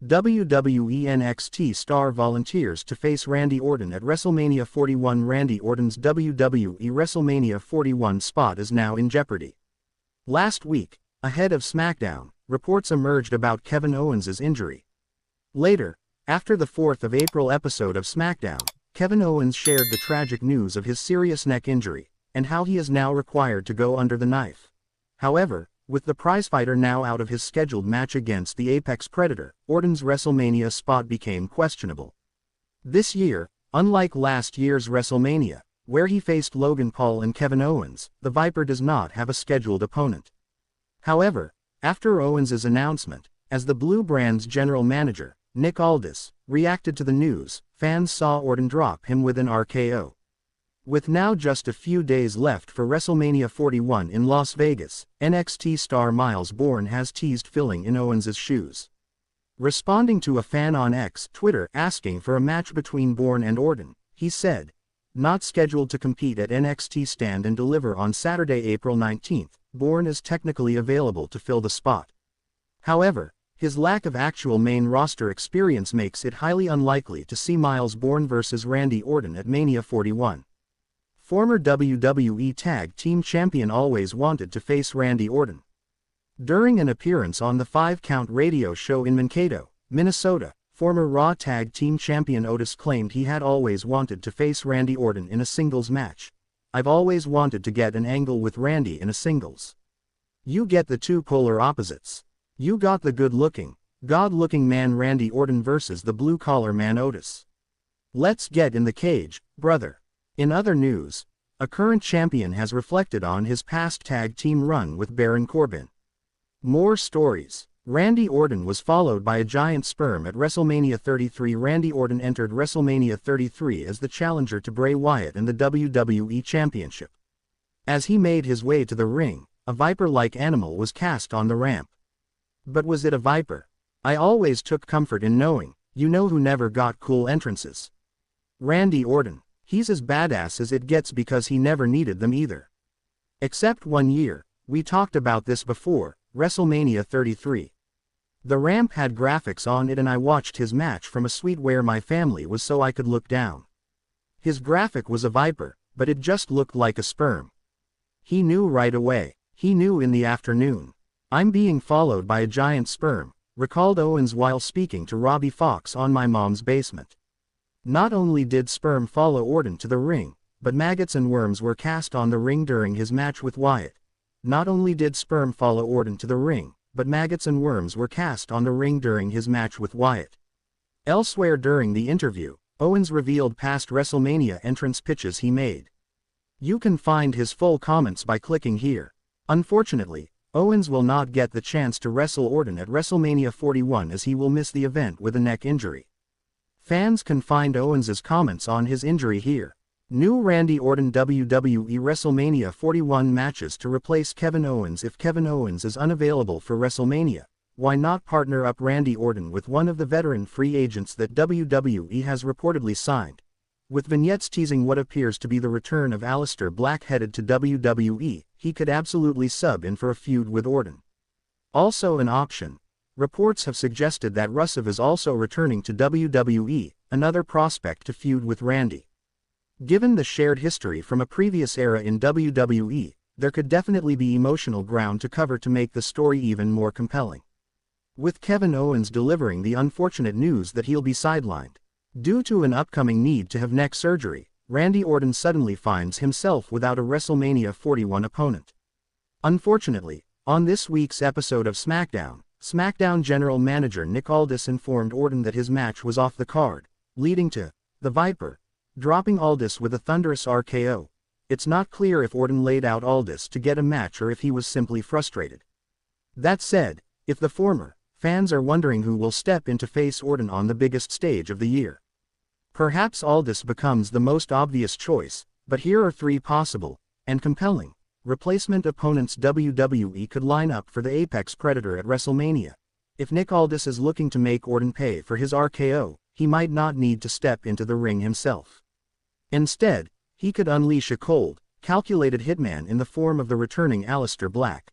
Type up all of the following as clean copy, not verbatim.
WWE NXT star volunteers to face Randy Orton at WrestleMania 41. Randy Orton's WWE WrestleMania 41 spot is now in jeopardy. Last week, ahead of SmackDown, reports emerged about Kevin Owens' injury. Later, after the 4th of April episode of SmackDown, Kevin Owens shared the tragic news of his serious neck injury, and how he is now required to go under the knife. However, with the prizefighter now out of his scheduled match against the Apex Predator, Orton's WrestleMania spot became questionable. This year, unlike last year's WrestleMania, where he faced Logan Paul and Kevin Owens, the Viper does not have a scheduled opponent. However, after Owens' announcement, as the Blue Brand's general manager, Nick Aldis, reacted to the news, fans saw Orton drop him with an RKO. With now just a few days left for WrestleMania 41 in Las Vegas, NXT star Miles Bourne has teased filling in Owens' shoes. Responding to a fan on X Twitter asking for a match between Bourne and Orton, he said, "Not scheduled to compete at NXT Stand and Deliver on Saturday, April 19th, Bourne is technically available to fill the spot. However, his lack of actual main roster experience makes it highly unlikely to see Miles Bourne vs. Randy Orton at Mania 41. Former WWE Tag Team Champion always wanted to face Randy Orton. During an appearance on the 5 Count radio show in Mankato, Minnesota, former Raw Tag Team Champion Otis claimed he had always wanted to face Randy Orton in a singles match. "I've always wanted to get an angle with Randy in a singles. You get the two polar opposites. You got the good-looking, God-looking man Randy Orton versus the blue-collar man Otis. Let's get in the cage, brother." In other news, a current champion has reflected on his past tag team run with Baron Corbin. More stories. Randy Orton was followed by a giant sperm at WrestleMania 33. Randy Orton entered WrestleMania 33 as the challenger to Bray Wyatt in the WWE Championship. As he made his way to the ring, a viper-like animal was cast on the ramp. But was it a viper? I always took comfort in knowing, you know who never got cool entrances? Randy Orton. He's as badass as it gets because he never needed them either. Except one year, we talked about this before, WrestleMania 33. The ramp had graphics on it and I watched his match from a suite where my family was so I could look down. His graphic was a viper, but it just looked like a sperm. He knew right away. He knew in the afternoon. "I'm being followed by a giant sperm," recalled Owens while speaking to Robbie Fox on My Mom's Basement. Not only did sperm follow Orton to the ring, but maggots and worms were cast on the ring during his match with Wyatt. Not only did sperm follow Orton to the ring, but maggots and worms were cast on the ring during his match with Wyatt. Elsewhere during the interview, Owens revealed past WrestleMania entrance pitches he made. You can find his full comments by clicking here. Unfortunately, Owens will not get the chance to wrestle Orton at WrestleMania 41 as he will miss the event with a neck injury. Fans can find Owens' comments on his injury here. New Randy Orton WWE WrestleMania 41 matches to replace Kevin Owens. If Kevin Owens is unavailable for WrestleMania, why not partner up Randy Orton with one of the veteran free agents that WWE has reportedly signed? With vignettes teasing what appears to be the return of Aleister Black headed to WWE, he could absolutely sub in for a feud with Orton. Also an option. Reports have suggested that Rusev is also returning to WWE, another prospect to feud with Randy. Given the shared history from a previous era in WWE, there could definitely be emotional ground to cover to make the story even more compelling. With Kevin Owens delivering the unfortunate news that he'll be sidelined due to an upcoming need to have neck surgery, Randy Orton suddenly finds himself without a WrestleMania 41 opponent. Unfortunately, on this week's episode of SmackDown General Manager Nick Aldis informed Orton that his match was off the card, leading to the Viper dropping Aldis with a thunderous RKO. It's not clear if Orton laid out Aldis to get a match or if he was simply frustrated. That said, if the former, fans are wondering who will step in to face Orton on the biggest stage of the year. Perhaps Aldis becomes the most obvious choice, but here are 3 possible, and compelling, replacement opponents WWE could line up for the Apex Predator at WrestleMania. If Nick Aldis is looking to make Orton pay for his RKO, he might not need to step into the ring himself. Instead, he could unleash a cold, calculated hitman in the form of the returning Aleister Black.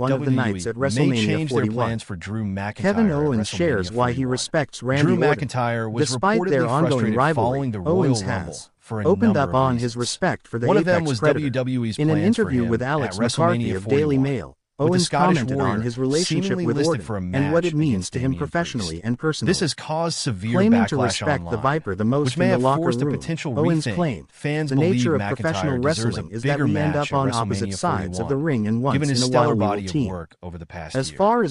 one of the nights at may WrestleMania change their 41. plans for Drew McIntyre Kevin at Owens shares WrestleMania why he 41. respects Randy Drew Orton. McIntyre was Despite their reportedly ongoing frustrated rivalry, following the Royal Owens Rumble has for a opened number up of on reasons. his respect for the One of them Apex was Predator. WWE's In an plans for interview him with Alex at McCarthy WrestleMania of Daily 41, Mail, with the Owens Scottish commented Warrior on his relationship seemingly with listed Orton for a and what match it means against to him Damian professionally Priest. and personally. This has caused severe Claiming to backlash respect online, the Viper the most which may in the have locker forced a room, potential Owens rethink. claimed, Fans the believe nature of McIntyre professional deserves wrestling a is that bigger we end match up at on opposite WrestleMania sides of the 41, ring, and given once his in a stellar while we will body of team. work over the past As year. far as